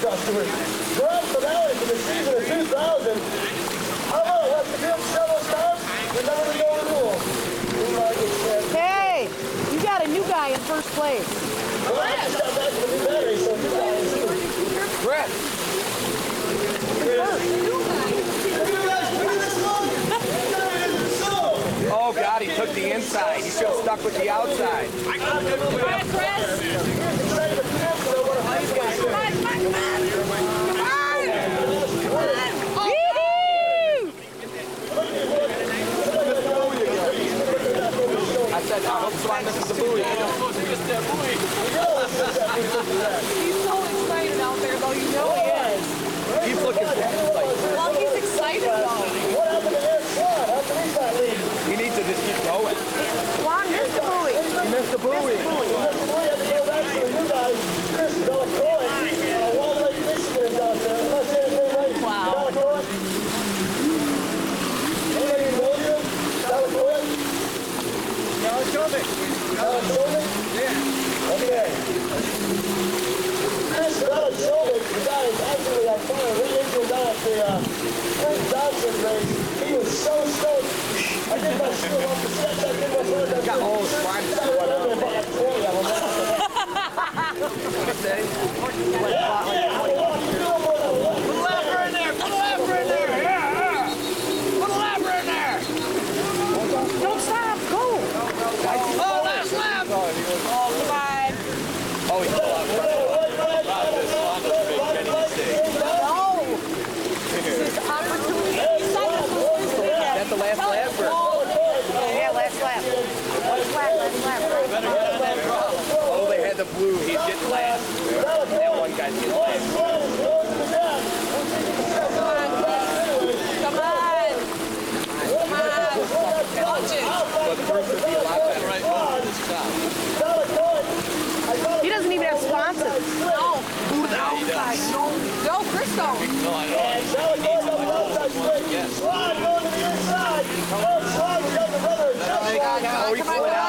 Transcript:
customers. Throughout the valley for the season of 2000, how about let the field shovel starts? Remember the golden rule. Hey, you got a new guy in first place. Well, I just got back to the new battery, so you guys. Brett. Oh God, he took the inside. He should have stuck with the outside. I said, I hope someone misses the buoy. He's so excited out there, though. You know he is. He's looking for it. Well, he's excited, though. What happened to Eric Swan? How come he's not leaving? He needs to just keep going. Juan missed the buoy. He missed the buoy. You have to go back to you guys. Chris Valachovic, Wall Lake, Michigan is out there. Let's say his name right. Wow. Valachovic. Anybody know you? Valachovic? Valachovic? Yeah. Okay. Chris Valachovic, the guy is actually on fire. We interviewed down at the Frank Johnson race. He was so stoked. I did my school off the steps. I did my work. Got all his slime I went over about 20 of them. What did he say? Don't stop. Go. Oh, last lap! Oh, come on. Oh, he fell out. No. This is opportunity. He said this was his weekend. Is that the last lap? Yeah, last lap. Last lap. Oh, they had the blue. He's getting last. That one guy's getting last. Come on. Come on. Punch it. But the group would be a lot better. He doesn't even have sponsors. No. Who's outside? No, Cristo. No, I know. Slide going to the inside. Slide, we got the brother. Oh, he flew out.